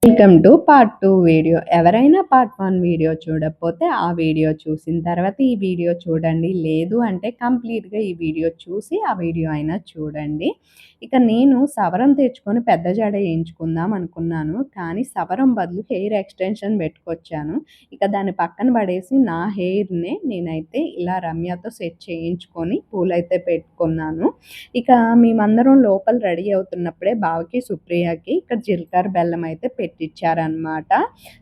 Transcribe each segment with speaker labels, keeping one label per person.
Speaker 1: Welcome to part 2 video. ఎవరైనా part 1 video చూడకపోతే ఆ వీడియో చూసిన తర్వాత ఈ వీడియో చూడండి. లేదు అంటే కంప్లీట్‌గా ఈ వీడియో చూసి ఆ వీడియో అయినా చూడండి. ఇక నేను సవరం తెచ్చుకొని పెద్ద జడ ఏయించుకుందాం అనుకున్నాను. కానీ సవరం బదులు హెయిర్ ఎక్స్‌టెన్షన్ పెట్టుకొచ్చాను. ఇక దాన్ని పక్కన పడేసి నా హెయిర్‌నే నేనైతే ఇలా రమ్యతో సెట్ చేయించుకొని పూలైతే పెట్టుకున్నాను. ఇక మేమందరం లోపల రెడీ అవుతున్నప్పుడే బావకి, సుప్రియకి ఇక్కడ జీలకర్ర బెల్లం అయితే పెట్టిచ్చారనమాట.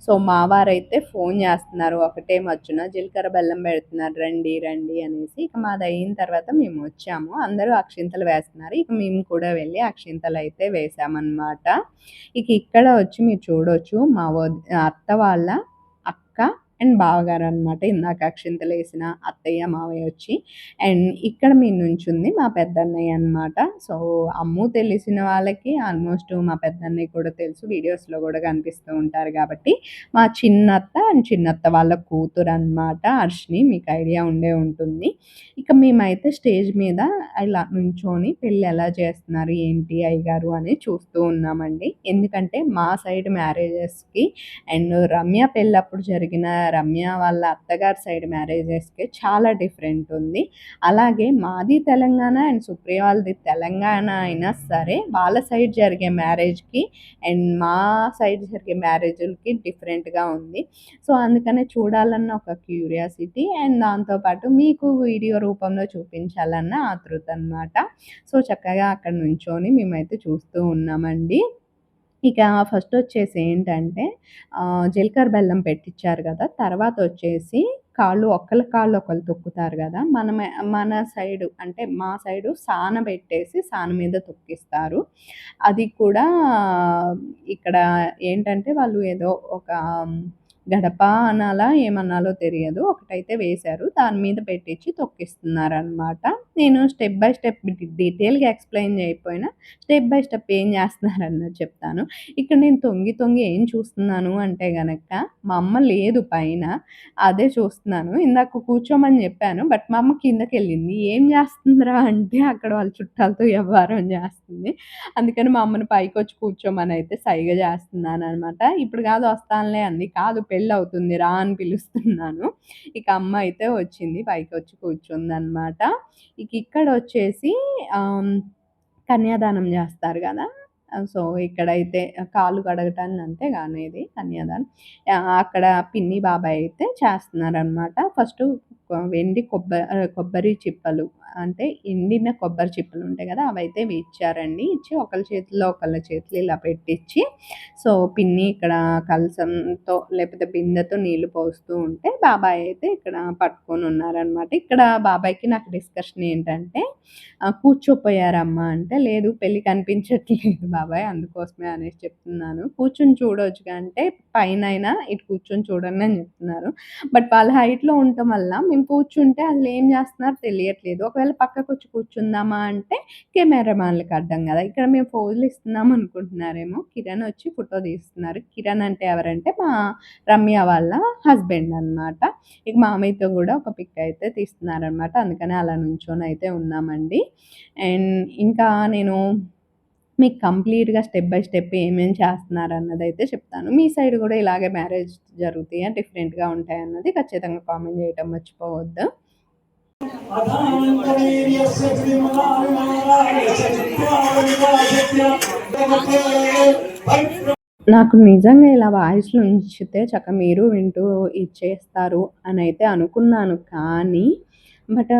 Speaker 1: సో, మా వారైతే ఫోను చేస్తున్నారు ఒకటే మచ్చున జీలకర్ర బెల్లం పెడుతున్నారు రండి, రండి అనేసి. ఇక మాదయిన తర్వాత మేమొచ్చాము. అందరూ అక్షింతలు వేస్తున్నారు. ఇక మేము కూడా వెళ్ళి అక్షింతలయితే వేశామనమాట. ఇక ఇక్కడ వచ్చి మీరు చూడొచ్చు మా అత్త వాళ్ళ అక్క అండ్ బావగారనమాట. ఇందాక అక్షింతలేసిన అత్తయ్య, మావయ్య వచ్చి. అండ్ ఇక్కడ మీ నుంచుంది మా పెద్దన్నయ్య అనమాట. సో, అమ్ము తెలిసిన వాళ్ళకి ఆల్మోస్ట్ మా పెద్దన్నయ్య కూడా తెలుసు. వీడియోస్‌లో కూడా కనిపిస్తూ ఉంటారు కాబట్టి, మా చిన్నత్త అండ్ చిన్నత్త వాళ్ళ కూతురనమాట అర్షిని. మీకు ఐడియా ఉండే ఉంటుంది. ఇక మేమైతే స్టేజ్ మీద ఇలా నుంచొని పెళ్లి ఎలా చేస్తున్నారు, ఏంటి అయ్యగారు అని చూస్తూ ఉన్నామండి. ఎందుకంటే మా సైడ్ మ్యారేజెస్‌కి అండ్ రమ్య పెళ్ళప్పుడు జరిగిన రమ్య వాళ్ళ అత్తగారి సైడ్ మ్యారేజెస్‌కి చాలా డిఫరెంట్ ఉంది. అలాగే మాది తెలంగాణ అండ్ సుప్రియ వాళ్ళది తెలంగాణ అయినా సరే వాళ్ళ సైడ్ జరిగే మ్యారేజ్‌కి అండ్ మా సైడ్ జరిగే మ్యారేజులకి డిఫరెంట్‌గా ఉంది. సో, అందుకనే చూడాలన్న ఒక క్యూరియాసిటీ అండ్ దాంతో పాటు మీకు వీడియో రూపంలో చూపించాలన్న ఆతృత అనమాట. సో, చక్కగా అక్కడ నుంచొని మేమైతే చూస్తూ ఉన్నామండి. ఇక ఫస్టొచ్చేసి ఏంటంటే జీలకర్ర బెల్లం పెట్టిచ్చారు గదా! తర్వాతొచ్చేసి ఒకళ్ళ కాళ్ళు ఒకళ్ళు తొక్కుతారు గదా! మన సైడు అంటే మా సైడు సానబెట్టేసి సాన మీద తొక్కిస్తారు. అది కూడా ఇక్కడ ఏంటంటే వాళ్ళు ఏదో ఒక గడప అనాలా? ఏమనాలో తెలియదు. ఒకటైతే వేశారు. దాని మీద పెట్టిచ్చి తొక్కిస్తున్నారనమాట. నేను స్టెప్ బై స్టెప్ డీటెయిల్‌గా ఎక్స్‌ప్లెయిన్ చేయకపోయినా స్టెప్ బై స్టెప్ ఏం చేస్తున్నారన్నది చెప్తాను. ఇక్కడ నేను తొంగి తొంగి ఏం చూస్తున్నాను అంటే గనక మా అమ్మ లేదు పైన. అదే చూస్తున్నాను. ఇందాక కూర్చోమని చెప్పాను. బట్ మా అమ్మ కిందకెళ్ళింది. "ఏం చేస్తుందిరా" అంటే అక్కడ వాళ్ళ చుట్టాలతో వ్యవహారం చేస్తుంది. అందుకని మా అమ్మని పైకొచ్చి కూర్చోమనైతే సైగ చేస్తున్నాననమాట. "ఇప్పుడు కాదు వస్తానులే" అంది. "కాదు పెళ్ళవుతుంది రా" అని పిలుస్తున్నాను. ఇక అమ్మ అయితే వచ్చింది. పైకొచ్చి కూర్చుందనమాట. ఇక ఇక్కడొచ్చేసి కన్యాదానం జేస్తారు గదా! సో, ఇక్కడైతే కాళ్ళు కడగటాన్ని అంతేగా అనేది కన్యాదానం. అక్కడ పిన్ని, బాబాయ్ అయితే చేస్తున్నారనమాట. ఫస్టు వెండి కొబ్బరి చిప్పలు అంటే ఎండిన కొబ్బరి చిప్పలుంటాయి గదా! అవైతే ఇచ్చారండి. ఇచ్చి ఒకళ్ళ చేతుల్లో ఒకళ్ళ చేతులు ఇలా పెట్టిచ్చి, సో, పిన్ని ఇక్కడ కలసంతో లేకపోతే బిందెతో నీళ్లు పోస్తూ ఉంటే, బాబాయ్ అయితే ఇక్కడ పట్టుకొనున్నారనమాట. ఇక్కడ బాబాయ్‌కి నాకు డిస్కషన్ ఏంటంటే కూర్చోపోయారమ్మా అంటే, లేదు పెళ్లి కనిపించట్లేదు బాబాయ్ అందుకోసమే అనేసి చెప్తున్నాను. కూర్చొని చూడొచ్చుగా అంటే, పైనైనా ఇటు కూర్చొని చూడండి అని చెప్తున్నారు. బట్ వాళ్ళ హైట్‌లో ఉండటం వల్ల మేము కూర్చుంటే అసలేం చేస్తున్నారో తెలియట్లేదు. ఒకవేళ పక్కకొచ్చి కూర్చుందామా అంటే కెమెరామాన్‌లకి అడ్డం గదా! ఇక్కడ మేము ఫోజులు ఇస్తున్నాం అనుకుంటున్నారేమో. కిరణ్ వచ్చి ఫోటో తీస్తున్నారు. కిరణ్ అంటే ఎవరంటే మా రమ్య వాళ్ళ హస్బెండ్ అనమాట. ఇక మామయ్యతో గూడా ఒక పిక్ అయితే తీస్తున్నారనమాట. అందుకనే అలా నుంచొనైతే ఉన్నామండి. అండ్ ఇంకా నేను మీకు కంప్లీట్‌గా స్టెప్ బై స్టెప్ ఏమేం చేస్తున్నారన్నదైతే చెప్తాను. మీ సైడ్ గూడా ఇలాగే మ్యారేజ్ జరుగుతాయా? డిఫరెంట్‌గా ఉంటాయన్నది ఖచ్చితంగా కామెంట్ చేయటం మర్చిపోవద్దు. నాకు నిజంగా ఇలా వాయిస్‌లో ఉంచితే మీరు వింటూ ఇచ్చేస్తారు అనైతే అనుకున్నాను. కానీ బట్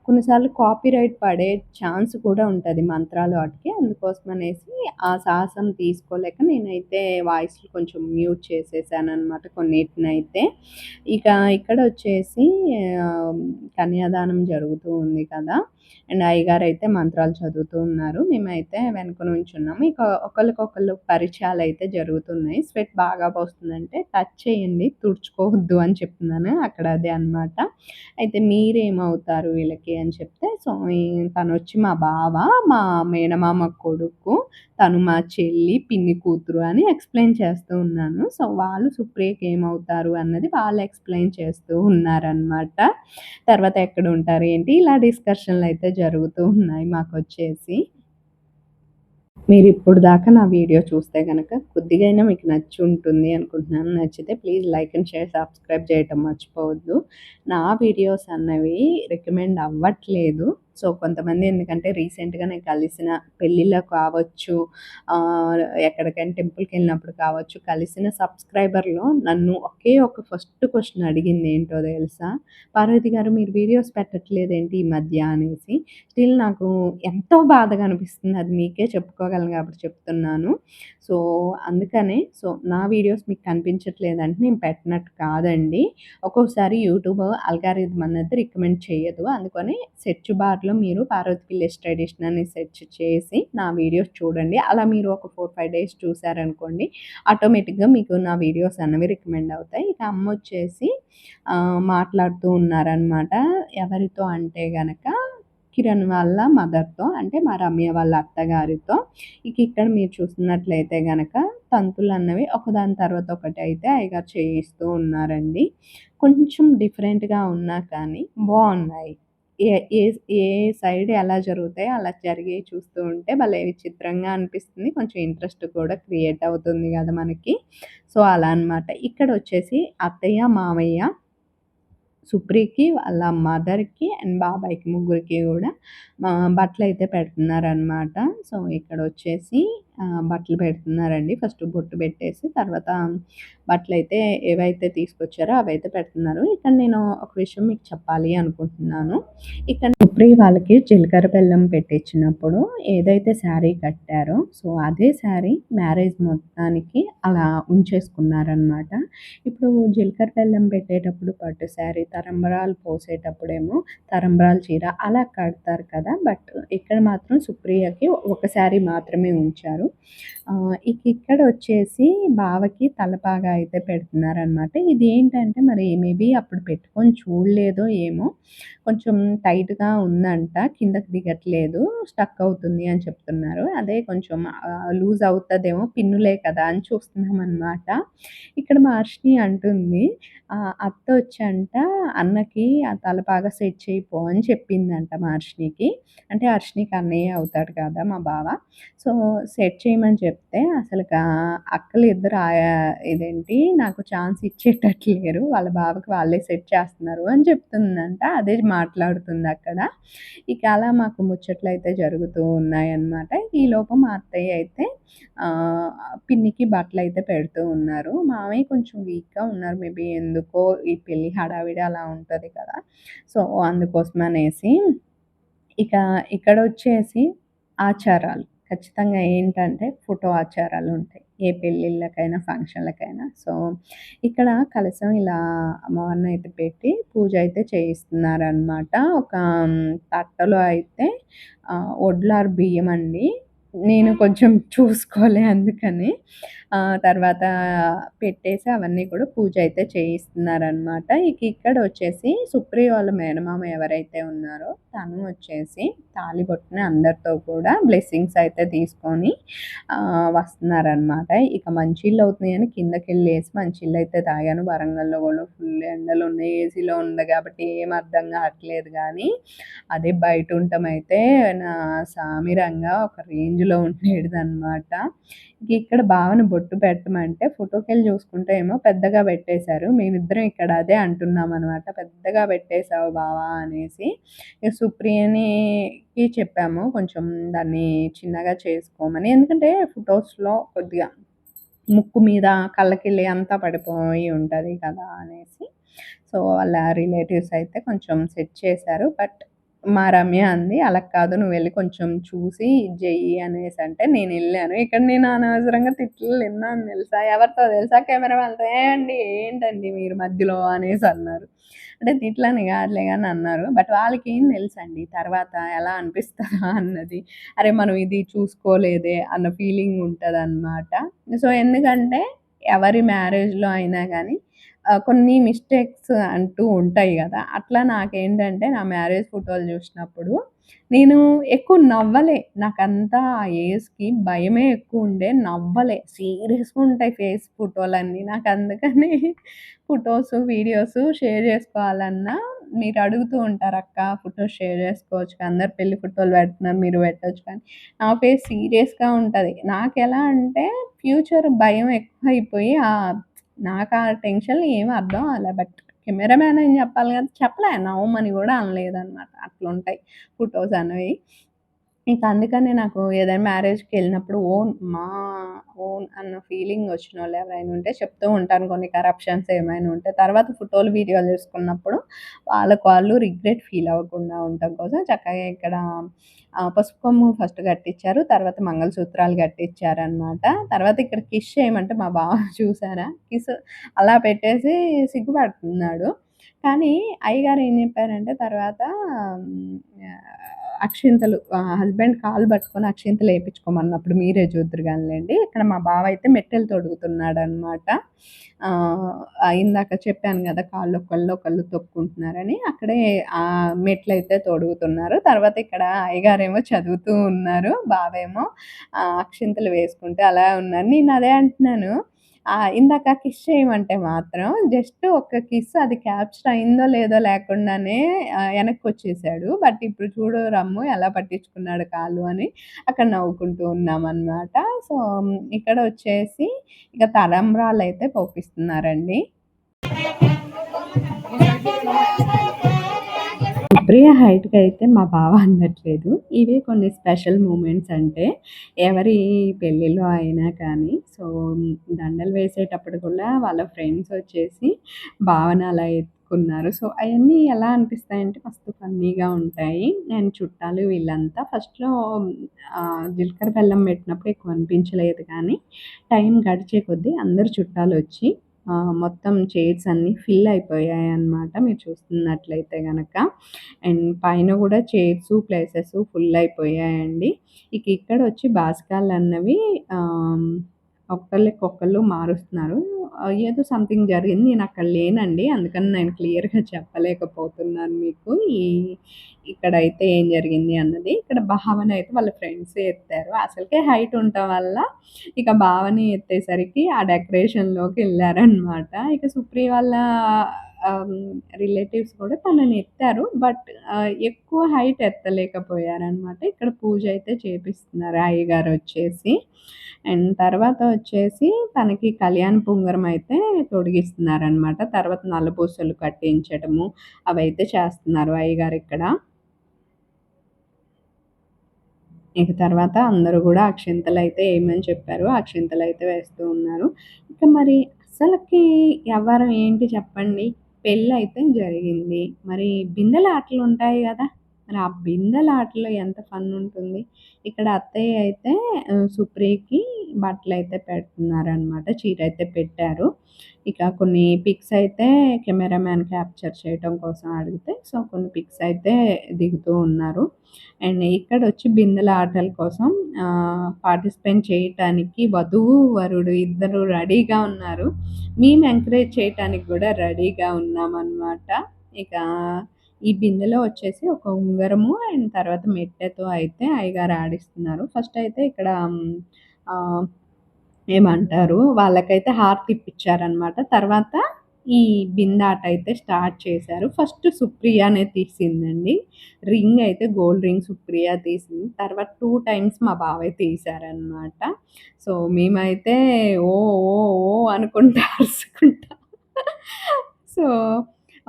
Speaker 1: కొన్నిసార్లు కాపీరైట్ పడే ఛాన్స్ కూడా ఉంటది మంత్రాలు వాటికి. అందుకోసమనేసి ఆ సాహసం తీసుకోలేక నేనైతే వాయిస్‌లు కొంచెం మ్యూట్ చేసేసాననమాట కొన్నిటినైతే. ఇక ఇక్కడొచ్చేసి కన్యాదానం జరుగుతూ ఉంది కదా! అండ్ అయ్యగారైతే మంత్రాలు చదువుతూ ఉన్నారు. మేమైతే వెనక నుంచున్నాము. ఇక ఒకళ్ళకొకళ్ళు పరిచయాలైతే జరుగుతున్నాయి. స్వెట్ బాగా పోస్తుందంటే టచ్ చేయండి, తుడుచుకోవద్దు అని చెప్తున్నాను. అక్కడ అదే అనమాట. అయితే మీరేమవుతారు వీళ్ళకి అని చెప్తే, సో, తనొచ్చి మా బావ, మా మేనమామ కొడుకు, తను మా చెల్లి, పిన్ని కూతురు అని ఎక్స్‌ప్లెయిన్ చేస్తూ ఉన్నాను. సో, వాళ్ళు సుప్రియకి ఏమవుతారు అన్నది వాళ్ళు ఎక్స్‌ప్లెయిన్ చేస్తూ ఉన్నారనమాట. తర్వాత ఎక్కడుంటారు ఏంటి ఇలా డిస్కషన్‌లయితే జరుగుతూ ఉన్నాయి మాకొచ్చేసి. మీరిప్పుడు దాకా నా వీడియో చూస్తే గనక కొద్దిగైనా మీకు నచ్చి ఉంటుంది అనుకుంటున్నాను. నచ్చితే please like and share, subscribe చేయటం మర్చిపోవద్దు. నా వీడియోస్ అన్నవి రికమెండ్ అవ్వట్లేదు. సో, కొంతమంది ఎందుకంటే రీసెంట్‌గా నేను కలిసిన పెళ్ళిలో కావచ్చు, ఎక్కడికైనా టెంపుల్‌కెళ్ళినప్పుడు కావచ్చు, కలిసిన సబ్స్క్రైబర్‌లో నన్ను ఒకే ఒక ఫస్ట్ క్వెషన్ అడిగింది ఏంటో తెలుసా? "పార్వతి గారు మీరు వీడియోస్ పెట్టట్లేదేంటి ఈ మధ్య" అనేసి. స్టిల్ నాకు ఎంతో బాధగా అనిపిస్తుంది. అది మీకే చెప్పుకోగలను కాబట్టి చెప్తున్నాను. సో, అందుకనే నా వీడియోస్ మీకు కనిపించట్లేదంటే నేను పెట్టినట్టు కాదండి. ఒక్కొక్కసారి యూట్యూబ్ అల్గారిథం అన్నది రికమెండ్ చేయదు. అందుకని సెర్చ్ బార్‌లో మీరు పార్వతి విలేజ్ ట్రెడిషన్ అని సెర్చ్ చేసి నా వీడియోస్ చూడండి. అలా మీరు ఒక 4, 5 డేస్ చూసారనుకోండి ఆటోమేటిక్‌గా మీకు నా వీడియోస్ అనేవి రికమెండ్ అవుతాయి. ఇక అమ్మొచ్చేసి మాట్లాడుతూ ఉన్నారనమాట. ఎవరితో అంటే గనక కిరణ్ వాళ్ళ మదర్‌తో, అంటే మా రమ్య వాళ్ళ అత్తగారితో. ఇక ఇక్కడ మీరు చూస్తున్నట్లయితే గనక తంతులన్నవి ఒకదాని తర్వాత ఒకటైతే అయ్యగారు చేయిస్తూ ఉన్నారండి. కొంచెం డిఫరెంట్‌గా ఉన్నా కానీ బావున్నాయి. ఏ ఏ ఏ సైడ్ ఎలా జరుగుతాయో అలా జరిగేయి చూస్తూ ఉంటే భలే విచిత్రంగా అనిపిస్తుంది. కొంచెం ఇంట్రెస్ట్ కూడా క్రియేట్ అవుతుంది గదా మనకి. సో, అలా అనమాట. ఇక్కడొచ్చేసి అత్తయ్య, మావయ్య, సుప్రికి, వాళ్ళ మదర్‌కి అండ్ బాబాయికి ముగ్గురికి గూడా బట్టలైతే పెడుతున్నారనమాట. సో, ఇక్కడొచ్చేసి బట్టలు పెడుతున్నారండి. ఫస్ట్ బొట్టు పెట్టేసి తర్వాత బట్టలైతే ఏవైతే తీసుకొచ్చారో అవైతే పెడుతున్నారు. ఇక్కడ నేను ఒక విషయం మీకు చెప్పాలి అనుకుంటున్నాను. ఇక్కడ సుప్రి వాళ్ళకి జీలకర్ర బెల్లం పెట్టించినప్పుడు ఏదైతే శారీ కట్టారో సో, అదే శారీ మ్యారేజ్ మొత్తానికి అలా ఉంచేసుకున్నారనమాట. ఇప్పుడు జీలకర్ర బెల్లం పెట్టేటప్పుడు పట్టు శారీ, తలంబ్రాలు పోసేటప్పుడేమో తలంబ్రాల చీర అలా కడతారు కదా! బట్ ఇక్కడ మాత్రం సుప్రియకి ఒక శారీ మాత్రమే ఉంచారు. ఇక్కడొచ్చేసి బావకి తలపాగా అయితే పెడుతున్నారనమాట. ఇదేంటంటే మరి మేబీ అప్పుడు పెట్టుకొని చూడలేదో ఏమో! కొంచెం టైట్‌గా ఉందంట. కిందకి దిగట్లేదు. స్టక్ అవుతుంది అని చెప్తున్నారు. అదే కొంచెం లూజ్ అవుతదేమో పిన్నులే కదా! అని చూస్తున్నామనమాట. ఇక్కడ మా హర్షిని అంటుంది అత్త వచ్చంట అన్నకి ఆ తలపాగా సెట్ చేయి పో అని చెప్పిందంట మా హర్షినికి. అంటే హర్షినికి అన్నయ్య అవుతాడు కదా! మా బావ. సో, సెట్ చేయమని చెప్తే అసలుకా అక్కలిద్దరు ఇదేంటి నాకు ఛాన్స్ ఇచ్చేటట్లు లేరు. వాళ్ళ బావకి వాళ్ళే సెట్ చేస్తున్నారు అని చెప్తుందంట. అదే మాట్లాడుతుందక్కడ. ఇక అలా మాకు ముచ్చట్లయితే జరుగుతూ ఉన్నాయన్నమాట. ఈలోపు మా అత్తయ్య అయితే ఆహ్, పిన్నికి బట్టలయితే పెడుతూ ఉన్నారు. మామయ్య కొంచెం వీక్‌గా ఉన్నారు. మేబీ ఎందుకో ఈ పెళ్లి హడావిడి అలా ఉంటది కదా! సో, అందుకోసమనేసి ఇక ఇక్కడొచ్చేసి ఆచారాలు. ఖచ్చితంగా ఏంటంటే ఫోటో ఆచారాలుంటాయి. ఏ పెళ్ళిళ్ళకైనా, ఫంక్షన్‌లకైనా. సో, ఇక్కడ కలశం ఇలా అమ్మవారినైతే పెట్టి పూజ అయితే చేయిస్తున్నారనమాట. ఒక తట్టలో అయితే వడ్లార్ బియ్యమండి. నేను కొంచెం చూసుకోలే అందుకని. తర్వాత పెట్టేసి అవన్నీ కూడా పూజ అయితే చేయిస్తున్నారనమాట. ఇక ఇక్కడొచ్చేసి సుప్రియ వాళ్ళ మేనమామ ఎవరైతే ఉన్నారో తను వచ్చేసి తాళిబొట్టుని అందరితో కూడా బ్లెస్సింగ్స్ అయితే తీసుకొని వస్తున్నారనమాట. ఇక మంచిళ్ళవుతున్నాయని కిందకెళ్ళేసి మంచిళ్ళైతే తాగాను. వరంగల్‌లో కూడా ఫుల్ ఎండలున్నాయి. ఏసీలో ఉంది కాబట్టి ఏం అర్థం కావట్లేదు గానీ, అదే బయటుంటమైతే నా సామిరంగా ఒక రేంజ్‌లో ఉండేటిదనమాట. ఇక్కడ బావని బొట్టు పెట్టమంటే ఫోటోకెళ్ళి చూసుకుంటే ఏమో పెద్దగా పెట్టేశారు. మేమిద్దరం ఇక్కడ అదే అంటున్నామనమాట. పెద్దగా పెట్టేశావు బావ అనేసి. ఇక సుప్రియకి చెప్పాము కొంచెం దాన్ని చిన్నగా చేసుకోమని. ఎందుకంటే ఫోటోస్‌లో కొద్దిగా ముక్కు మీద, కళ్ళకెళ్ళి అంతా పడిపోయి ఉంటది కదా! అనేసి. సో, వాళ్ళ రిలేటివ్స్ అయితే కొంచెం సెట్ చేశారు. బట్ మా రమ్య అంది, "అలా కాదు నువ్వెళ్లి కొంచెం చూసి ఇది చెయ్యి" అనేసంటే నేనెళ్ళాను. ఇక్కడ నేను అనవసరంగా తిట్లు తిన్నాను తెలుసా? ఎవరితో తెలుసా? కెమెరా వాళ్ళతో. "ఏవండీ ఏంటండి మీరు మధ్యలో" అనేసన్నారు. అంటే తిట్లని కాదులే గాని అన్నారు. బట్ వాళ్ళకేం తెలుసండి తర్వాత ఎలా అనిపిస్తదా అన్నది. అరే! మనం ఇది చూసుకోలేదే అన్న ఫీలింగ్ ఉంటదనమాట. సో, ఎందుకంటే ఎవరి మ్యారేజ్‌లో అయినా గానీ కొన్ని మిస్టేక్స్ అంటూ ఉంటాయి గదా! అట్లా నాకేంటంటే నా మ్యారేజ్ ఫోటోలు జూసినప్పుడు నేను ఎక్కువ నవ్వలే. నాకంతా ఆ ఏజ్‌కి భయమే ఎక్కువుండే. నవ్వలే. సీరియస్‌గా ఉంటాయి ఫేస్ ఫోటోలన్నీ. నాకందుకని ఫోటోసు, వీడియోసు షేర్ జేసుకోవాలన్నా మీరు అడుగుతూ ఉంటారు, "అక్క ఫోటోస్ షేర్ చేసుకోవచ్చు కదా! అందరు పెళ్లి ఫోటోలు పెడుతున్నారు మీరు పెట్టొచ్చు" కానీ నా ఫేస్ సీరియస్‌గా ఉంటది. నాకెలా అంటే ఫ్యూచర్ భయం ఎక్కువైపోయి నాకు ఆ టెన్షన్‌లో ఏమి అర్థం అవ్వలే. బట్ కెమెరామాన్ అని చెప్పాలి కదా! చెప్పలే నవ్వమని గూడా అనలేదనమాట. అట్లుంటాయి ఫోటోస్ అనేవి. ఇంక అందుకనే నాకు ఏదైనా మ్యారేజ్‌కెళ్ళినప్పుడు ఓన్ అన్న ఫీలింగ్ వచ్చినోళ్ళు ఎవరైనా ఉంటే చెప్తూ ఉంటాను కొన్ని కరప్షన్స్ ఏమైనా ఉంటే. తర్వాత ఫోటోలు, వీడియోలు చేసుకున్నప్పుడు వాళ్ళకి వాళ్ళు రిగ్రెట్ ఫీల్ అవ్వకుండా ఉండటం కోసం చక్కగా ఇక్కడ పసుపు కొమ్ము ఫస్ట్ కట్టిచ్చారు. తర్వాత మంగళసూత్రాలు కట్టిచ్చారనమాట. తర్వాత ఇక్కడ కిస్ చేయమంటే మా బావ చూసారా కిస్ అలా పెట్టేసి సిగ్గుపడుతున్నాడు. కానీ అయ్యగారు ఏం చెప్పారంటే తర్వాత అక్షింతలు హస్బెండ్ కాళ్ళు పట్టుకొని అక్షింతలు ఏపిచ్చుకోమన్నప్పుడు మీరే చూద్దురు గానిలెండి. ఇక్కడ మా బావ అయితే మెట్టెలు తొడుగుతున్నాడనమాట. ఇందాక చెప్పాను గదా! కాళ్ళు ఒకళ్ళు తొక్కుకుంటున్నారని. అక్కడే మెట్లయితే తొడుగుతున్నారు. తర్వాత ఇక్కడ అయ్యగారేమో చదువుతూ ఉన్నారు. బావేమో అక్షింతలు వేసుకుంటూ అలా ఉన్నారు. నేనదే అంటున్నాను. ఇందాక కిస్ చేయమంటే మాత్రం జస్ట్ ఒక్క కిస్ అది క్యాప్చర్ అయిందో లేదో లేకుండానే ఎనక్కొచ్చేసాడు. బట్ ఇప్పుడు చూడు రమ్ము ఎలా పట్టించుకున్నాడు కాళ్ళు అని అక్కడ నవ్వుకుంటూ ఉన్నామనమాట. సో, ఇక్కడ వచ్చేసి ఇక తలంబ్రాలయితే పోపిస్తున్నారండి. ప్రియ హైట్‌కయితే మా బావ అందట్లేదు. ఇవే కొన్ని స్పెషల్ మూమెంట్స్ అంటే ఎవరి పెళ్ళిలో అయినా కానీ సో, దండలు వేసేటప్పుడు కూడా వాళ్ళ ఫ్రెండ్స్ వచ్చేసి బావని అలా ఎత్తుకున్నారు. సో, అయన్నీ ఎలా అనిపిస్తాయంటే మస్తు ఫన్నీగా ఉంటాయి. అండ్ చుట్టాలు వీళ్ళంతా ఫస్ట్‌లో జీలకర్ర బెల్లం పెట్టినప్పుడు ఎక్కువ అనిపించలేదు కానీ టైం గడిచే కొద్దీ అందరు చుట్టాలొచ్చి మొత్తం చైర్స్ అన్నీ ఫిల్ అయిపోయాయన్నమాట. మీరు చూస్తున్నట్లయితే గనక. అండ్ పైన గూడా చైర్సు, ప్లేసెసు ఫుల్ అయిపోయాయండి. ఇక్కడొచ్చి బాసకాలన్నవి ఆహ్, ఒకళ్ళకొకళ్ళు మారుస్తున్నారు. ఏదో సంథింగ్ జరిగింది. నేనక్కడ లేనండి. అందుకని నేను క్లియర్‌గా చెప్పలేకపోతున్నాను మీకు. ఇక్కడైతే ఏం జరిగింది అన్నది. ఇక్కడ భావనైతే వాళ్ళ ఫ్రెండ్సే ఎత్తారు. అసలకే హైట్ ఉండటం వల్ల ఇక బావని ఎత్తేసరికి ఆ డెకరేషన్‌లోకెళ్లారనమాట. ఇక సుప్రియ వాళ్ళ ఆహ్, రిలేటివ్స్ కూడా తనని ఎత్తారు. బట్ ఎక్కువ హైట్ ఎత్తలేకపోయారనమాట. ఇక్కడ పూజ అయితే చేపిస్తున్నారు అయ్యగారొచ్చేసి. అండ్ తర్వాత వచ్చేసి తనకి కళ్యాణ పుంగరం అయితే తొడిగిస్తున్నారనమాట. తర్వాత నల్లపూసలు కట్టించడము అవైతే చేస్తున్నారు అయ్యగారిక్కడ. ఇక తర్వాత అందరూ గూడా అక్షింతలయితే ఏయమని చెప్పారు. అక్షింతలయితే వేస్తూ ఉన్నారు. ఇక మరి అసలకి యవ్వారం ఏంటి చెప్పండి? పెళ్ళయితే జరిగింది. మరి బిందెలాటలుంటాయి గదా! మరి ఆ బిందెలాటలో ఎంత ఫన్నుంటుంది. ఇక్కడ అత్తయ్య అయితే సుప్రియకి బట్టలయితే పెడుతున్నారనమాట. చీరైతే పెట్టారు. ఇక కొన్ని పిక్స్ అయితే కెమెరామాన్ క్యాప్చర్ చేయటం కోసం అడిగితే, సో, కొన్ని పిక్స్ అయితే దిగుతూ ఉన్నారు. అండ్ ఇక్కడొచ్చి బిందెల ఆటల కోసం పార్టిసిపేట్ చేయటానికి వధువు, వరుడు ఇద్దరు రెడీగా ఉన్నారు. మేము ఎంకరేజ్ చేయటానికి గూడా రెడీగా ఉన్నామనమాట. ఇక ఈ బిందెలో వచ్చేసి ఒక ఉంగరము అండ్ తర్వాత మెట్టెతో అయితే అయ్యగారు ఆడిస్తున్నారు. ఫస్ట్ అయితే ఇక్కడ ఆహ్, ఏమంటారు వాళ్ళకైతే హారతి ఇప్పిచ్చారనమాట. తర్వాత ఈ బిందాట అయితే స్టార్ట్ చేశారు. ఫస్ట్ సుప్రియనే తీసిందండి. రింగ్ అయితే గోల్డ్ రింగ్ సుప్రియ తీసింది. తర్వాత 2 టైమ్స్ మా బావయ్య తీశారనమాట. సో, మేమైతే ఓహ్! ఓహ్! ఓహ్! అనుకుంటా అరుసుకుంటా సో,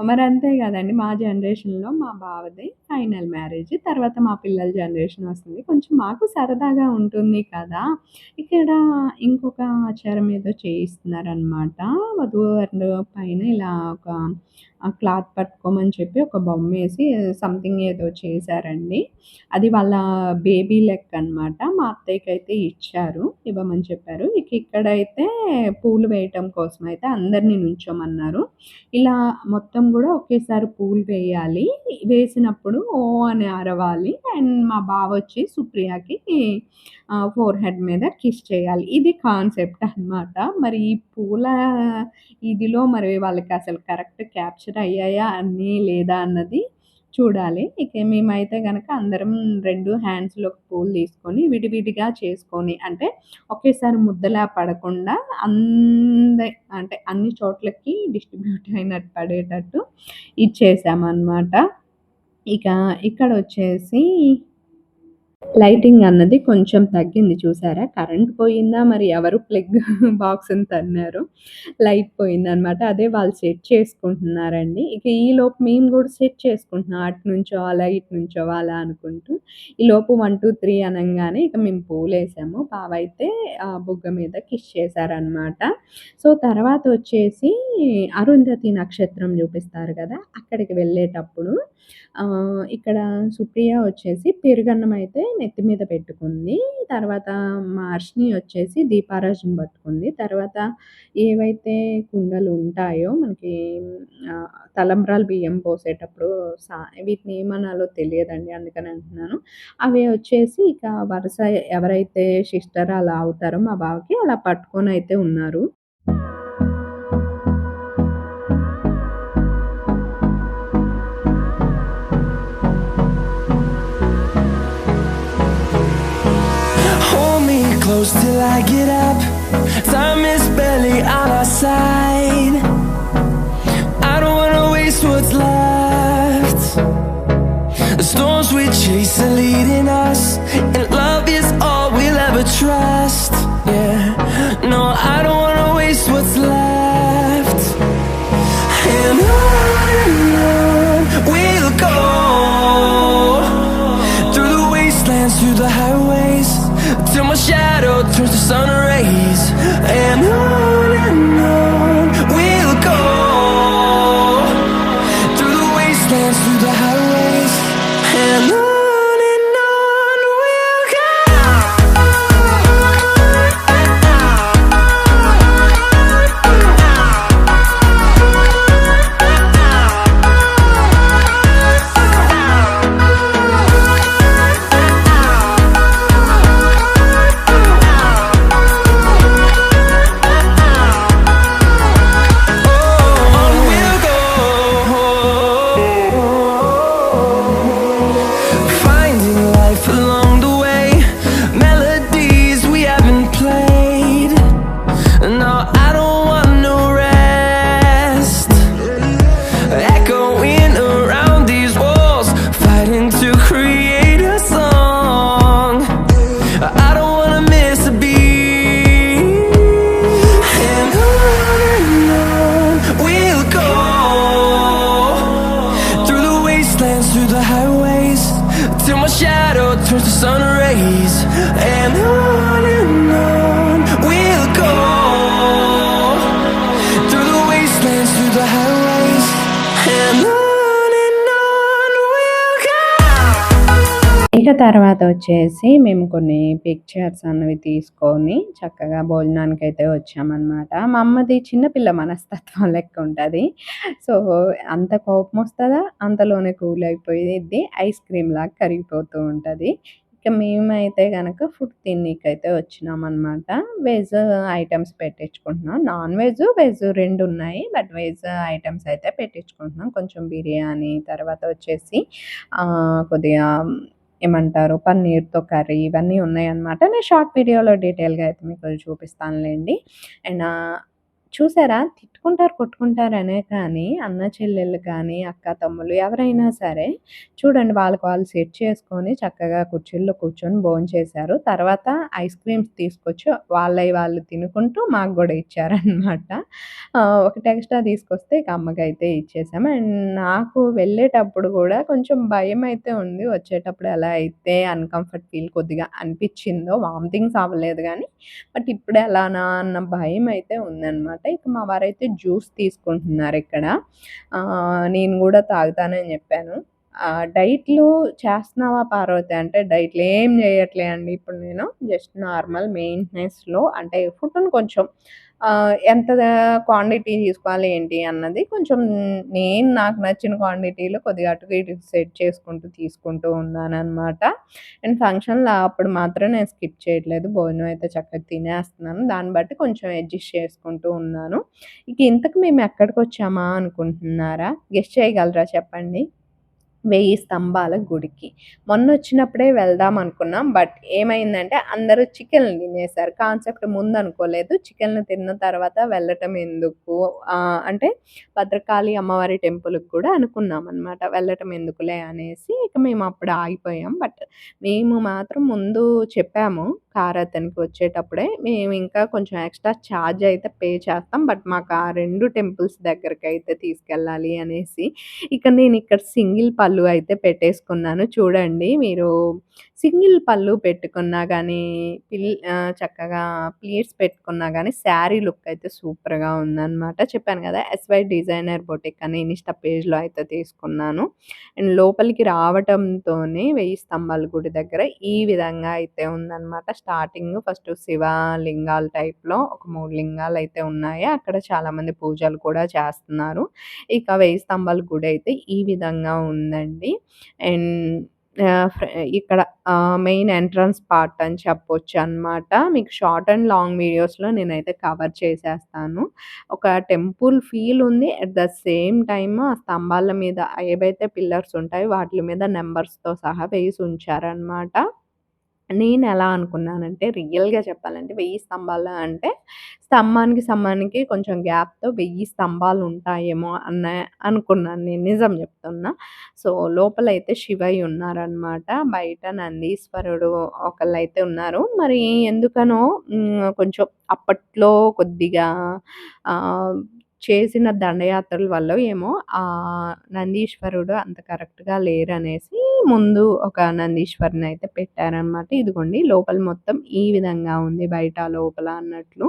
Speaker 1: మరంతే గదండీ! మా జనరేషన్‌లో మా బావది ఫైనల్ మ్యారేజ్. తర్వాత మా పిల్లల జనరేషన్ వస్తుంది. కొంచెం మాకు సరదాగా ఉంటుంది కదా! ఇక్కడ ఇంకొక ఆచారం ఏదో చేయిస్తున్నారనమాట. వధూవరుల పైన ఇలా ఒక క్లాత్ పట్టుకోమని చెప్పి ఒక బొమ్మేసి సంథింగ్ ఏదో చేశారండి. అది వాళ్ళ బేబీ లెక్కనమాట. మా అత్తయ్యకైతే ఇచ్చారు. ఇవ్వమని చెప్పారు. ఇక్కడైతే పూలు వేయటం కోసమయితే అందరిని నుంచోమన్నారు. ఇలా మొత్తం గూడా ఒకేసారి పూలు వేయాలి. వేసినప్పుడు ఓహ్! అని అరవాలి. అండ్ మా బావొచ్చి సుప్రియకి ఫోర్ హెడ్ మీద కిస్ చేయాలి. ఇది కాన్సెప్ట్ అనమాట. మరి ఈ పూల ఇదిలో మరి వాళ్ళకసలు కరెక్ట్ క్యాప్చర్ అయ్యాయా అన్నీ లేదా అన్నది చూడాలి. ఇక మేమైతే గనక అందరం 2 హ్యాండ్స్‌లోకి పూలు తీసుకొని విడివిడిగా చేసుకొని అంటే ఒకేసారి ముద్దలా పడకుండా అందే అంటే అన్ని చోట్లకి డిస్ట్రిబ్యూట్ అయినట్టు పడేటట్టు ఇచ్చేసామనమాట. ఇక ఇక్కడొచ్చేసి లైటింగ్ అన్నది కొంచెం తగ్గింది చూసారా? కరెంట్ పోయిందా మరి ఎవరు ప్లగ్ బాక్స్‌ని తన్నారో లైట్ పోయిందనమాట. అదే వాళ్ళు సెట్ చేసుకుంటున్నారండి. ఇక ఈలోపు మేము గూడా సెట్ చేసుకుంటున్నాం. అటు నుంచోవాలా, ఇటు నుంచోవాలా అనుకుంటూ. ఈలోపు 1, 2, 3 అనంగానే ఇక మేము పూలేసాము. బావైతే బుగ్గ మీద కిస్ చేశారనమాట. సో, తర్వాతొచ్చేసి అరుంధతి నక్షత్రం చూపిస్తారు గదా! అక్కడికి వెళ్ళేటప్పుడు ఇక్కడ సుప్రియ వచ్చేసి పెరుగన్నం అయితే నెత్తి మీద పెట్టుకుంది. తర్వాత మా హర్షిని వచ్చేసి దీపారాజన పట్టుకుంది. తర్వాత ఏవైతే కుండలు ఉంటాయో మనకి తలంబ్రాలు బియ్యం పోసేటప్పుడు వీటిని ఏమనాలో తెలియదండి. అందుకని అంటున్నాను. అవి వచ్చేసి ఇక వరుస ఎవరైతే సిస్టర్ అలా అవుతారో మా బావకి అలా పట్టుకొనైతే ఉన్నారు.
Speaker 2: Hold me close till I get up. Time is barely on our side. I don't wanna waste what's left. The storms we chase are leading us, and love is all we'll ever trust. Yeah, no, I don't wanna waste what's left. And on we'll go, through the wastelands, through the highways, till my shadow turns to sun rays. And on we'll go, through the wastelands, through the highways. And on we'll go. On we'll go, finding life along the way, melodies we haven't played. No, I don't want no rest, echoing around these walls, fighting to create a song. I don't wanna miss a beat. And on we'll go, through the wastelands, through the highways, till my shadow turns to sun rays. And on we'll go, through the wastelands, through the highways. And on we'll go.
Speaker 1: ఇక తర్వాత వచ్చేసి మేము కొన్ని pictures అన్నవి తీసుకొని చక్కగా భోజనానికైతే వచ్చామనమాట. మా అమ్మది చిన్నపిల్ల మనస్తత్వం లెక్క ఉంటది. సో, అంత కోపమొస్తదా అంతలోనే కూల్ అయిపోయిద్ది. ఐస్ క్రీమ్‌లాగా కరిగిపోతూ ఉంటది. ఇక మేమైతే గనక ఫుడ్ తిననీకైతే వచ్చినామనమాట. వెజ్ ఐటెమ్స్ పెట్టించుకుంటున్నాం. నాన్ వెజ్, వెజ్ 2 ఉన్నాయి. బట్ వెజ్ ఐటెమ్స్ అయితే పెట్టించుకుంటున్నాం. కొంచెం బిర్యానీ తర్వాత వచ్చేసి కొద్దిగా ఏమంటారు పన్నీర్‌తో కర్రీ ఇవన్నీ ఉన్నాయన్నమాట. నేను షార్ట్ వీడియోలో డీటెయిల్‌గా అయితే మీకు చూపిస్తానులెండి. అండ్ చూసారా తిట్టుకుంటారు, కొట్టుకుంటారనే కానీ అన్న చెల్లెళ్ళు కానీ, అక్క తమ్ముళ్ళు ఎవరైనా సరే చూడండి వాళ్ళకి వాళ్ళు సెట్ చేసుకొని చక్కగా కుర్చీల్లో కూర్చొని భోంచేశారు. తర్వాత ఐస్ క్రీమ్స్ తీసుకొచ్చి వాళ్ళయి వాళ్ళు తినుకుంటూ మాకు గూడా ఇచ్చారనమాట. ఒకటి ఎక్స్‌ట్రా తీసుకొస్తే ఇక అమ్మకైతే ఇచ్చేసాము. అండ్ నాకు వెళ్ళేటప్పుడు గూడా కొంచెం భయమైతే ఉంది. వచ్చేటప్పుడు ఎలా అయితే అన్‌కంఫర్ట్ ఫీల్ కొద్దిగా అనిపిచ్చిందో వామిటింగ్స్ అవ్వలేదు గానీ, బట్ ఇప్పుడు ఎలానా అన్న భయమైతే ఉందనమాట. ఇక మా వారైతే జ్యూస్ తీసుకుంటున్నారిక్కడ. నేను గూడా తాగుతానని జెప్పాను. డైట్‌లు చేస్తున్నావా పార్వతి అంటే డైట్‌లు ఏం జేయట్లే అండి ఇప్పుడు నేను. జస్ట్ నార్మల్ మెయింటెనెన్స్‌లో అంటే ఫుడ్‌ని కొంచెం ఎంత క్వాంటిటీ తీసుకోవాలి ఏంటి అన్నది కొంచెం నాకు నచ్చిన క్వాంటిటీలో కొద్దిగా అటు ఇటు సెట్ చేసుకుంటూ తీసుకుంటూ ఉన్నాననమాట. అండ్ ఫంక్షన్‌లో అప్పుడు మాత్రం నేను స్కిప్ చేయట్లేదు. భోజనం అయితే చక్కగా తినేస్తున్నాను. దాన్ని బట్టి కొంచెం అడ్జస్ట్ చేసుకుంటూ ఉన్నాను. ఇక ఇంతకు మేము ఎక్కడికొచ్చామా అనుకుంటున్నారా? గెస్ చేయగలరా చెప్పండి? 1000 స్తంభాల గుడికి. మొన్నొచ్చినప్పుడే వెళ్దాం అనుకున్నాం. బట్ ఏమైందంటే అందరూ చికెన్‌లు తినేసారు. కాన్సెప్ట్ ముందనుకోలేదు. చికెన్‌లు తిన్న తర్వాత వెళ్ళటం ఎందుకు అంటే భద్రకాళి అమ్మవారి టెంపుల్‌కి కూడా అనుకున్నామనమాట. వెళ్ళటం ఎందుకులే అనేసి ఇక మేమప్పుడు ఆగిపోయాం. బట్ మేము మాత్రం ముందు చెప్పాము కారతనికి వచ్చేటప్పుడే. మేమింకా కొంచెం ఎక్స్‌ట్రా ఛార్జ్ అయితే పే చేస్తాం. బట్ మాకు ఆ 2 టెంపుల్స్ దగ్గరకైతే తీసుకెళ్ళాలి అనేసి ఇక నేనిక్కడ సింగిల్ పళ్ళు అయితే పెట్టేసుకున్నాను. చూడండి మీరు సింగిల్ పళ్ళు పెట్టుకున్నా గానీ, చక్కగా ప్లీట్స్ పెట్టుకున్నా గానీ, శారీ లుక్ అయితే సూపర్‌గా ఉందనమాట. చెప్పాను గదా! ఎస్‌వై డిజైనర్ బొటిక్ అని ఇన్‌స్టా పేజ్‌లో అయితే తీసుకున్నాను. అండ్ లోపలికి రావటంతోనే 1000 స్తంభాల గుడి దగ్గర ఈ విధంగా అయితే ఉందనమాట. స్టార్టింగ్ ఫస్ట్ శివ లింగాల టైప్‌లో ఒక 3 లింగాలయితే ఉన్నాయి. అక్కడ చాలామంది పూజలు కూడా చేస్తున్నారు. ఇక 1000 స్తంభాల గుడైతే ఈ విధంగా ఉందండి. అండ్ ఫ్ర ఇక్కడ మెయిన్ ఎంట్రన్స్ పార్ట్ అని చెప్పొచ్చనమాట. మీకు షార్ట్ అండ్ లాంగ్ వీడియోస్‌లో నేనైతే కవర్ చేసేస్తాను. ఒక టెంపుల్ ఫీల్ ఉంది. అట్ ద సేమ్ టైమ్ ఆ స్తంభాల మీద ఏవైతే పిల్లర్స్ ఉంటాయో వాటిల మీద నంబర్స్‌తో సహా వేసుంచారనమాట. నేనెలా అనుకున్నానంటే రియల్‌గా చెప్పాలంటే 1000 స్తంభాలు అంటే స్తంభానికి కొంచెం గ్యాప్‌తో 1000 స్తంభాలుంటాయేమో అనుకున్నాను నేను. నిజం చెప్తున్నా. సో, లోపలైతే శివయ్య ఉన్నారనమాట. బయట నందీశ్వరుడు ఒకళ్ళైతే ఉన్నారు. మరి ఎందుకనో కొంచెం అప్పట్లో కొద్దిగా ఆహ్, చేసిన దండయాత్రల వల్లో ఏమో నందీశ్వరుడు అంత కరెక్ట్‌గా లేరనేసి ముందు ఒక నందీశ్వరునయితే పెట్టారనమాట. ఇదిగోండి లోపల మొత్తం ఈ విధంగా ఉంది. బయట, లోపల అన్నట్లు.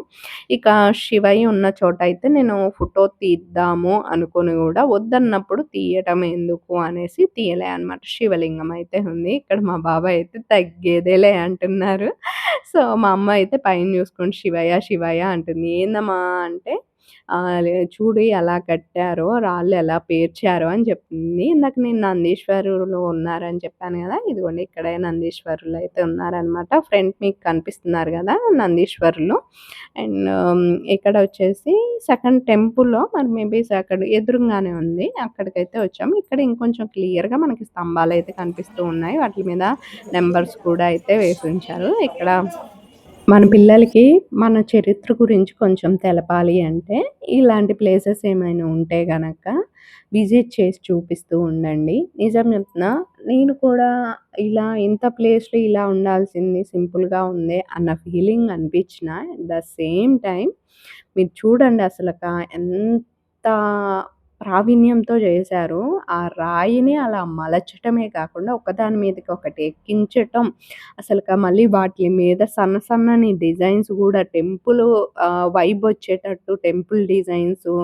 Speaker 1: ఇక శివయ్య ఉన్న చోటయితే నేను ఫోటో తీద్దాము అనుకోని గూడా వద్దన్నప్పుడు తీయటం ఎందుకు అనేసి తీయలే అనమాట. శివలింగం అయితే ఉంది. ఇక్కడ మా బాబాయ్ అయితే తగ్గేదేలే అంటున్నారు. సో, మా అమ్మ అయితే పైన చూసుకుంటూ శివయ్య, శివయ్య అంటుంది. ఏందమ్మా అంటే చూడు ఎలా కట్టారో, రాళ్ళు ఎలా పేర్చారో అని చెప్తుంది. ఇందాక నేను నందీశ్వరులు ఉన్నారని చెప్పాను గదా! ఇదిగోండి ఇక్కడే నందీశ్వరులయితే ఉన్నారనమాట. ఫ్రంట్ మీకు కనిపిస్తున్నారు గదా! నందీశ్వరులు. అండ్ ఇక్కడ వచ్చేసి సెకండ్ టెంపుల్‌లో మరి మేబీ అక్కడ ఎదురుంగానే ఉంది. అక్కడికైతే వచ్చాము. ఇక్కడ ఇంకొంచెం క్లియర్‌గా మనకి స్తంభాలయితే కనిపిస్తూ ఉన్నాయి. వాటి మీద నంబర్స్ కూడా అయితే వేసుంచారు. ఇక్కడ మన పిల్లలకి మన చరిత్ర గురించి కొంచెం తెలపాలి అంటే, ఇలాంటి ప్లేసెస్ ఏమైనా ఉంటే గనక విజిట్ చేసి చూపిస్తూ ఉండండి. నిజం చెప్తున్నా నేను కూడా ఇలా ఇంత ప్లేస్‌లో ఇలా ఉండాల్సింది సింపుల్‌గా ఉందే అన్న ఫీలింగ్ అనిపించినా, అట్ ద సేమ్ టైమ్ మీరు చూడండి అసలక ఎంత ప్రావీణ్యంతో చేశారో. ఆ రాయిని అలా మలచటమే కాకుండా ఒకదాని మీదకి ఒకటి ఎక్కించటం, మళ్ళీ వాటి మీద సన్న సన్నని డిజైన్స్ గూడా వైబొచ్చేటట్టు టెంపుల్ డిజైన్సు,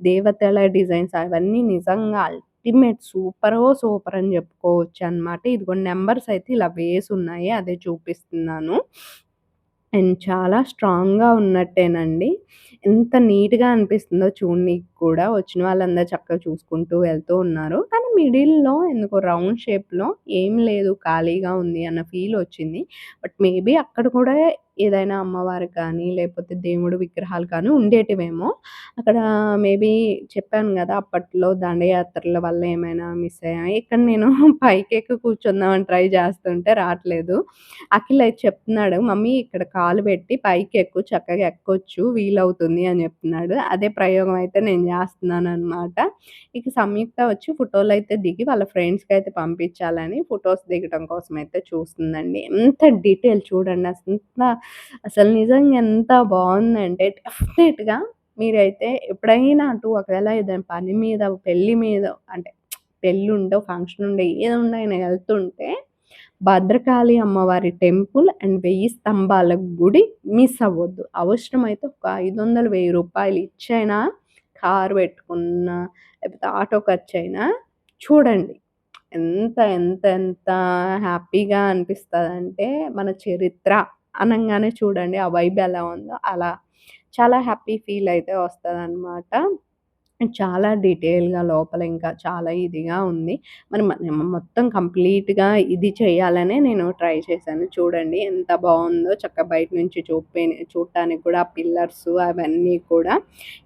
Speaker 1: దేవతల డిజైన్స్ అవన్నీ నిజంగా అల్టిమేట్ సూపర్ అని చెప్పుకోవచ్చనమాట. ఇదిగోండి నంబర్స్ అయితే ఇలా వేసున్నాయి. అదే చూపిస్తున్నాను. అండ్ చాలా స్ట్రాంగ్‌గా ఉన్నట్టేనండి. ఎంత నీట్‌గా అనిపిస్తుందో చూడనీకి కూడా. వచ్చిన వాళ్ళందరూ చక్కగా చూసుకుంటూ వెళ్తూ ఉన్నారు. కానీ మిడిల్‌లో ఎందుకో రౌండ్ షేప్‌లో ఏం లేదు ఖాళీగా ఉంది అన్న ఫీలొచ్చింది. బట్ మేబీ అక్కడ కూడా ఏదైనా అమ్మవారు కానీ, లేకపోతే దేవుడి విగ్రహాలు కానీ ఉండేటివేమో. అక్కడ మేబీ చెప్పాను గదా! అప్పట్లో దండయాత్రల వల్ల ఏమైనా మిస్ అయ్యామా? ఇక్కడ నేను పైకెక్కి కూర్చుందామని ట్రై చేస్తుంటే రాట్లేదు. అఖిల్ అయితే చెప్తున్నాడు, "మమ్మీ ఇక్కడ కాలు పెట్టి పైకెక్కు చక్కగా ఎక్కొచ్చు వీలవుతుంది" అని చెప్తున్నాడు. అదే ప్రయోగం అయితే నేను చేస్తున్నాననమాట. ఇక సంయుక్త వచ్చి ఫోటోలయితే దిగి వాళ్ళ ఫ్రెండ్స్‌కయితే పంపించాలని ఫోటోస్ దిగటం కోసం అయితే చూస్తుందండి. ఎంత డీటెయిల్ చూడండి అసలు నిజంగా ఎంత బావుందంటే డెఫినెట్‌గా మీరైతే ఎప్పుడైనా అటు ఒకవేళ ఏదైనా పని మీద, పెళ్లి మీద అంటే పెళ్ళుండో, ఫంక్షనుండో ఏదుండైనా ఎళ్తుంటే భద్రకాళి అమ్మవారి టెంపుల్ అండ్ 1000 స్తంభాల గుడి మిస్ అవ్వద్దు. అవసరమైతే ఒక 500, 1000 రూపాయలు ఇచ్చైనా కారు పెట్టుకున్నా, లేకపోతే ఆటో ఖర్చయినా చూడండి. ఎంత హ్యాపీగా అనిపిస్తదంటే, మన చరిత్ర అనంగానే చూడండి ఆ వైబ్ ఎలా ఉందో అలా చాలా హ్యాపీ ఫీల్ అయితే వస్తదనమాట. చాలా డీటెయిల్‌గా లోపల ఇంకా చాలా ఇదిగా ఉంది. మరి మొత్తం కంప్లీట్‌గా ఇది చేయాలనే నేను ట్రై చేశాను. చూడండి ఎంత బావుందో చక్కగా బయట నుంచి చూడటానికి కూడా ఆ పిల్లర్స్ అవన్నీ కూడా.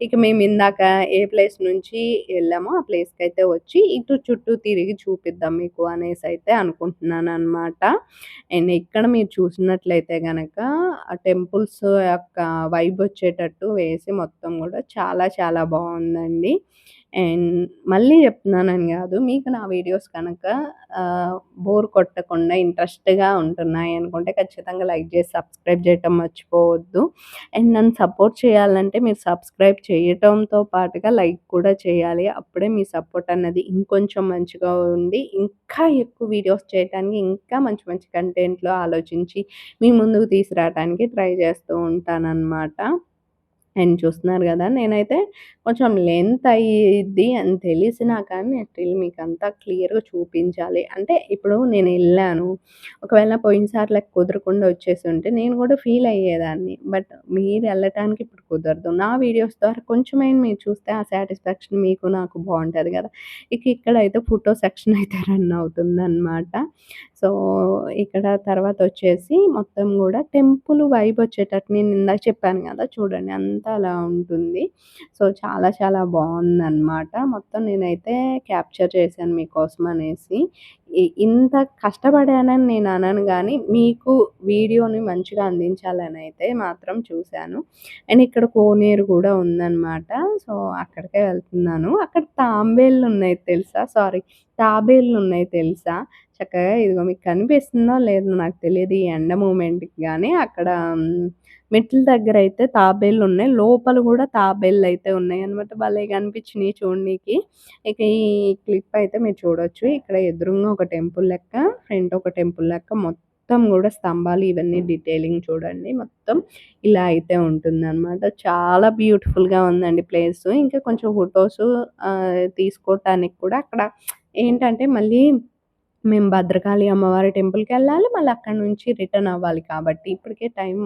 Speaker 1: ఇక మేము ఇందాక ఏ ప్లేస్ నుంచి ఎళ్ళామో ఆ ప్లేస్‌కైతే వచ్చి ఇటు చుట్టూ తిరిగి చూపిద్దాం మీకు అనేసైతే అనుకుంటున్నాననమాట. అండ్ ఇక్కడ మీరు చూసినట్లయితే గనక ఆ టెంపుల్స్ యొక్క వైబ్ వచ్చేటట్టు వేసి మొత్తం గూడా చాలా చాలా బావుందండి. అండ్ మళ్ళీ చెప్తున్నానని గాదు. మీకు నా వీడియోస్ కనుక బోర్ కొట్టకుండా ఇంట్రెస్ట్‌గా ఉంటున్నాయనుకుంటే ఖచ్చితంగా లైక్ జేసి సబ్స్క్రైబ్ జేయటం మర్చిపోవద్దు. అండ్ నన్ను సపోర్ట్ చేయాలంటే మీరు సబ్స్క్రైబ్ చేయటంతో పాటుగా లైక్ కూడా చేయాలి. అప్పుడే మీ సపోర్ట్ అన్నది ఇంకొంచెం మంచిగా ఉండి ఇంకా ఎక్కువ వీడియోస్ చేయటానికి ఇంకా మంచి మంచి కంటెంట్‌లో ఆలోచించి మీ ముందుకు తీసుకురావటానికి ట్రై చేస్తూ ఉంటాననమాట. అండ్ చూస్తున్నారు గదా! నేనైతే కొంచెం లెంత్ అయ్యిద్ది అని తెలిసినా కానీ నేను స్టిల్ మీకంతా క్లియర్‌గా చూపించాలి. అంటే ఇప్పుడు నేనెళ్ళాను. ఒకవేళ పోయినసారి లెక్క కుదరకుండా వచ్చేసుంటే నేను గూడా ఫీల్ అయ్యేదాన్ని. బట్ మీరెళ్ళటానికి ఇప్పుడు కుదరదు. నా వీడియోస్ ద్వారా కొంచెమైనా మీరు చూస్తే ఆ సాటిస్ఫాక్షన్ మీకు నాకు బావుంటది గదా! ఇక్కడైతే ఫోటో సెక్షన్ అయితే రన్ అవుతుందనమాట. సో, ఇక్కడ తర్వాతొచ్చేసి మొత్తం గూడా టెంపుల్ వైబొచ్చేటట్టు నేనిందాక చెప్పాను గదా! చూడండి అంతా అలా ఉంటుంది. సో, చాలా చాలా బావుందనమాట. మొత్తం నేనైతే క్యాప్చర్ చేశాను మీకోసమనేసి. ఇంత కష్టపడానని నేననను గానీ, మీకు వీడియోని మంచిగా అందించాలనైతే మాత్రం చూశాను. అండ్ ఇక్కడ కోనేరు గూడా ఉందనమాట. సో, అక్కడికే వెళ్తున్నాను. అక్కడ తాంబేలున్నాయి తెలుసా? సారీ తాబేలున్నాయి తెలుసా? చక్కగా ఇదిగో మీకు కనిపిస్తుందో లేదో నాకు తెలీదు ఈ ఎండ మూమెంట్‌కి గానీ అక్కడ మెట్ల దగ్గరైతే తాబేళ్లున్నాయి. లోపల గూడా తాబేళ్లయితే ఉన్నాయన్నమాట. భలేగా అనిపించినియి చూడనీకి. ఇక ఈ క్లిప్ అయితే మీరు చూడొచ్చు. ఇక్కడ ఎదురుంగా ఒక టెంపుల్ లెక్క, ఫ్రంట్ ఒక టెంపుల్ లెక్క మొత్తం గూడా స్తంభాలు ఇవన్నీ డీటెయిలింగ్ చూడండి. మొత్తం ఇలా అయితే ఉంటుందన్నమాట. చాలా బ్యూటిఫుల్‌గా ఉందండి ప్లేసు. ఇంకా కొంచెం ఫోటోసు తీసుకోటానికి కూడా అక్కడ ఏంటంటే మళ్ళీ మేము భద్రకాళి అమ్మవారి టెంపుల్‌కెళ్ళాలి. మళ్ళీ అక్కడి నుంచి రిటర్న్ అవ్వాలి కాబట్టి ఇప్పటికే టైం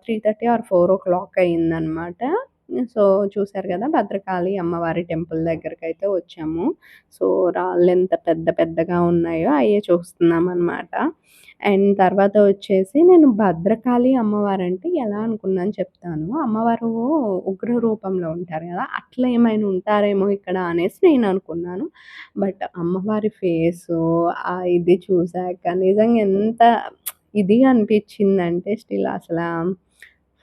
Speaker 1: 3:30 ఆర్ 4:00 అయిందనమాట. సో, చూసారు గదా! భద్రకాళి అమ్మవారి టెంపుల్ దగ్గరకైతే వచ్చాము. సో, రాళ్ళెంత పెద్ద పెద్దగా ఉన్నాయో అయ్యే చూస్తున్నామనమాట. అండ్ తర్వాత వచ్చేసి నేను భద్రకాళి అమ్మవారంటే ఎలా అనుకున్నాను చెప్తాను. అమ్మవారు ఉగ్ర రూపంలో ఉంటారు గదా! అట్లా ఏమైనా ఉంటారేమో ఇక్కడ అనేసి నేను అనుకున్నాను. బట్ అమ్మవారి ఫేసు ఇది చూసాక నిజంగా ఎంత ఇదిగా అనిపించిందంటే స్టిల్ అసలా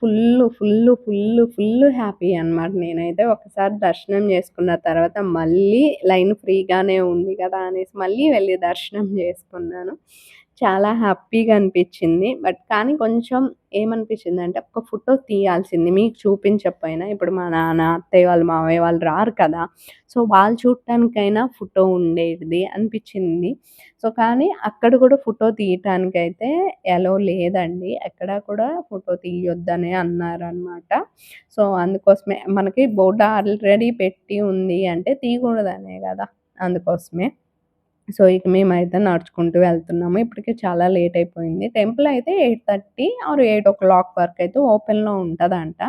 Speaker 1: ఫుల్లు హ్యాపీ అనమాట. నేనైతే ఒకసారి దర్శనం చేసుకున్న తర్వాత మళ్ళీ లైన్ ఫ్రీగానే ఉంది కదా! అనేసి మళ్ళీ వెళ్లి దర్శనం చేసుకున్నాను. చాలా హ్యాపీగా అనిపించింది. బట్ కానీ కొంచెం ఏమనిపించిందంటే ఒక ఫోటో తీయాల్సింది మీకు చూపించకపోయినా ఇప్పుడు మా నాన్న, అత్తయ్య వాళ్ళు, మామయ్య వాళ్ళు రారు కదా! సో, వాళ్ళు చూడటానికైనా ఫోటో ఉండేది అనిపించింది. సో, కానీ అక్కడ కూడా ఫోటో తీయటానికైతే ఎలో లేదండి. ఎక్కడ కూడా ఫోటో తీయొద్దనే అన్నారనమాట. సో, అందుకోసమే మనకి బోర్డ్ ఆల్రెడీ పెట్టి ఉంది అంటే తీయకూడదనే గదా! అందుకోసమే. సో, ఇక మేమైతే నడుచుకుంటూ వెళ్తున్నాము. ఇప్పటికే చాలా లేట్ అయిపోయింది. టెంపుల్ అయితే 8:30 ఆర్ 8:00 వరకైతే ఓపెన్‌లో ఉంటదంట.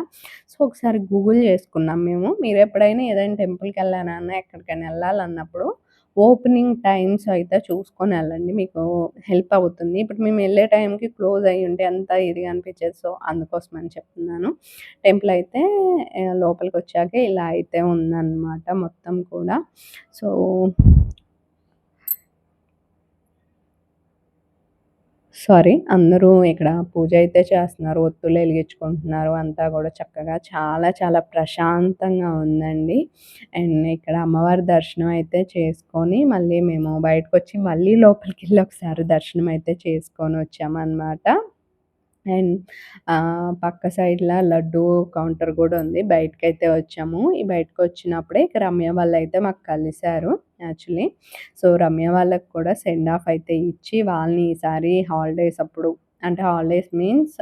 Speaker 1: సో, ఒకసారి గూగుల్ చేసుకున్నాం మేము. మీరెప్పుడైనా ఏదైనా టెంపుల్‌కెళ్ళాలన్నా, ఎక్కడికైనా ఎళ్ళాలన్నప్పుడు ఓపెనింగ్ టైమ్స్ అయితే చూసుకొని ఎళ్ళండి. మీకు హెల్ప్ అవుతుంది. ఇప్పుడు మేము ఎళ్ళే టైంకి క్లోజ్ అయ్యుంటే అంత ఇదిగా అనిపించేది. సో, అందుకోసమని చెప్తున్నాను. టెంపుల్ అయితే లోపలికొచ్చాక ఇలా అయితే ఉందన్నమాట మొత్తం కూడా. So sorry. అందరూ ఇక్కడ పూజ అయితే చేస్తున్నారు. ఒత్తులు ఎలిగించుకుంటున్నారు. అంతా గూడా చక్కగా చాలా చాలా ప్రశాంతంగా ఉందండి. అండ్ ఇక్కడ అమ్మవారి దర్శనం అయితే చేసుకొని మళ్ళీ మేము బయటకొచ్చి మళ్ళీ లోపలికెళ్ళి ఒకసారి దర్శనం అయితే చేసుకొనొచ్చామనమాట. అండ్ పక్క సైడ్‌ల లడ్డూ కౌంటర్ గూడా ఉంది. బయటకైతే వచ్చాము. ఈ బయటకొచ్చినప్పుడే ఇక రమ్య వాళ్ళైతే మాకు కలిసారు యాక్చువల్లీ. సో, రమ్య వాళ్ళకి కూడా సెండ్ ఆఫ్ అయితే ఇచ్చి వాళ్ళని ఈసారి హాలిడేస్ అప్పుడు అంటే హాలిడేస్ మీన్స్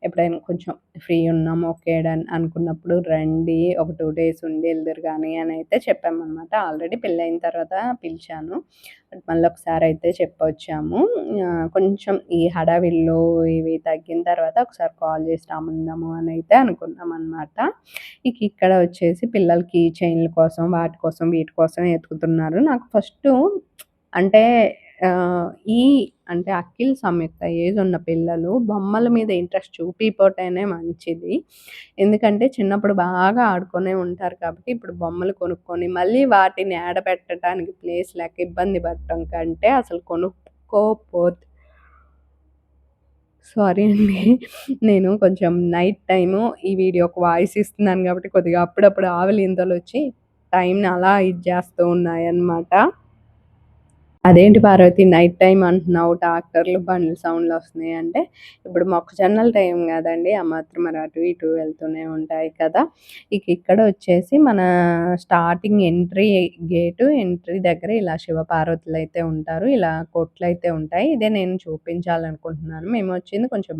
Speaker 1: ఎప్పుడైనా కొంచెం ఫ్రీ ఉన్నాం ఓకే డన్ అనుకున్నప్పుడు రండి. ఒక 2 డేస్ ఉండి ఎల్దురు గానీ అనైతే చెప్పామనమాట. ఆల్రెడీ పెళ్ళయిన తర్వాత పిలిచాను. బట్ మళ్ళొకసారయితే చెప్పొచ్చాము. కొంచెం ఈ హడావిడిలో ఇవి తగ్గిన తర్వాత ఒకసారి కాల్ చేసి రమ్మందాము అనైతే అనుకున్నామనమాట. ఇక్కడ వచ్చేసి పిల్లలు కీ చైన్‌ల కోసం, వాటి కోసం, వీటి కోసం ఎతుకుతున్నారు. నాకు ఫస్టు అంటే ఈ అంటే అఖిల్, సంయుక్త ఏజున్న పిల్లలు బొమ్మల మీద ఇంట్రెస్ట్ చూపియపోతేనే మంచిది. ఎందుకంటే చిన్నప్పుడు బాగా ఆడుకునే ఉంటారు కాబట్టి, ఇప్పుడు బొమ్మలు కొనుక్కొని మళ్ళీ వాటిని పెట్టడానికి ప్లేస్ లేక ఇబ్బంది పడటం కంటే అసలు కొనుక్కోపోతే సారీ అండి. నేను కొంచెం నైట్ టైము ఈ వీడియోకి వాయిస్ ఇస్తున్నాను కాబట్టి కొద్దిగా అప్పుడప్పుడు ఆవలింతలొచ్చి టైంని అలా ఇది చేస్తూ ఉన్నాయన్నమాట. అదేంటి పార్వతి నైట్ టైమ్ అంటున్నావు ట్రాక్టర్లు, బండ్ల సౌండ్‌లొస్తున్నాయి అంటే, ఇప్పుడు మొక్కజొన్నల టైం గదండీ! ఆ మాత్రం మరి అటు ఇటు వెళ్తూనే ఉంటాయి కదా! ఇక్కడ వచ్చేసి మన స్టార్టింగ్ ఎంట్రీ దగ్గర ఇలా శివపార్వతులైతే ఉంటారు. ఇలా కొట్లయితే ఉంటాయి. ఇదే నేను చూపించాలనుకుంటున్నాను. మేమొచ్చింది కొంచెం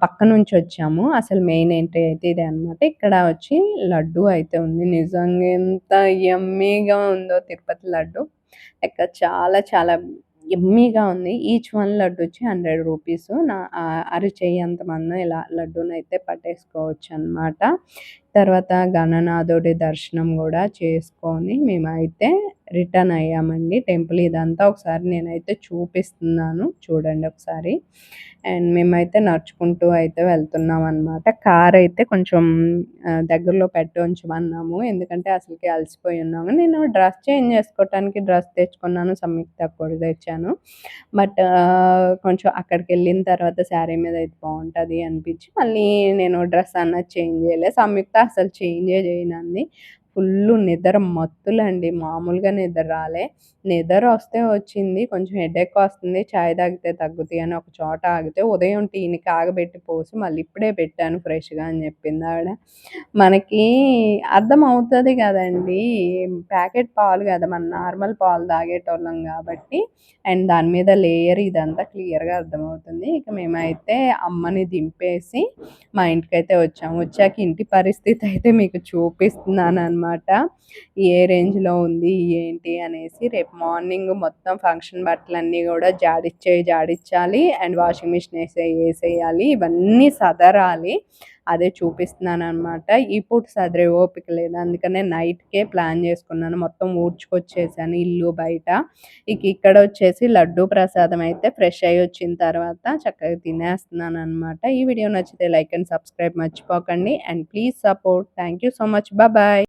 Speaker 1: పక్క నుంచొచ్చాము. అసలు మెయిన్ ఎంట్రీ అయితే ఇదే అనమాట. ఇక్కడ వచ్చి లడ్డూ అయితే ఉంది. నిజంగా ఎంత యమ్మీగా ఉందో తిరుపతి లడ్డు. చాలా చాలా యమ్మీగా ఉంది. ఈచ్ వన్ లడ్డు వచ్చి రూ. 100. అరచెయ్యి అంత మందం ఇలా లడ్డూనైతే పట్టేసుకోవచ్చనమాట. తర్వాత గణనాథుడి దర్శనం గూడా చేసుకొని మేమైతే రిటర్న్ అయ్యామండి. టెంపుల్ ఇదంతా ఒకసారి నేనైతే చూపిస్తున్నాను. చూడండి ఒకసారి. అండ్ మేమైతే నడుచుకుంటూ అయితే వెళ్తున్నామనమాట. కారైతే కొంచెం దగ్గరలో పెట్టి ఉంచమన్నాము. ఎందుకంటే అసలకే అలసిపోయి ఉన్నాము. నేను డ్రెస్ చేంజ్ చేసుకోవటానికి డ్రెస్ తెచ్చుకున్నాను. సంయుక్తకి కూడా తెచ్చాను. బట్ కొంచెం అక్కడికెళ్ళిన తర్వాత శారీ మీద అయితే బావుంటది అనిపించి మళ్ళీ నేను డ్రెస్ అన్నది చేంజ్ చేయలే. సంయుక్త అసలు చేంజే చేయనంది. ఫుల్లు నిద్ర మత్తులండి. మామూలుగా నిద్ర రాలే. నిద్రొస్తే వచ్చింది. కొంచెం హెడేక్ వస్తుంది. చాయ్ తాగితే తగ్గుతాయి అని ఒక చోట ఆగితే ఉదయం టీని కాగబెట్టి పోసి మళ్ళీ ఇప్పుడే పెట్టాను ఫ్రెష్‌గా అని చెప్పిందావిడ. మనకి అర్థమవుతది గదండీ! ప్యాకెట్ పాలు గదా! మనం నార్మల్ పాలు తాగేటోళ్ళం గాబట్టి అండ్ దాని మీద లేయర్ ఇదంతా క్లియర్‌గా అర్థమవుతుంది. మేమైతే అమ్మని దింపేసి మా ఇంటికైతే వచ్చాము. వచ్చాక ఇంటి పరిస్థితి అయితే మీకు చూపిస్తున్నాననమాట. ఏ రేంజ్‌లో ఉంది, ఏంటి అనేసి. రేపు మార్నింగ్ మొత్తం ఫంక్షన్ బట్టలన్నీ గూడా జాడించాలి. అండ్ వాషింగ్ మిషన్ ఏసేయాలి. ఇవన్నీ సదరాలి. అదే చూపిస్తున్నాననమాట. ఈ పూట సదిరే ఓపిక లేదు. అందుకనే నైట్‌కే ప్లాన్ చేసుకున్నాను. మొత్తం ఊడ్చుకొచ్చేసాను ఇల్లు, బయట. ఇక్కడొచ్చేసి లడ్డూ ప్రసాదం అయితే ఫ్రెష్ అయ్యి వచ్చిన తర్వాత చక్కగా తినేస్తున్నాననమాట. ఈ వీడియో నచ్చితే లైక్ అండ్ సబ్స్క్రైబ్ మర్చిపోకండి. And please support. Thank you so much. Bye.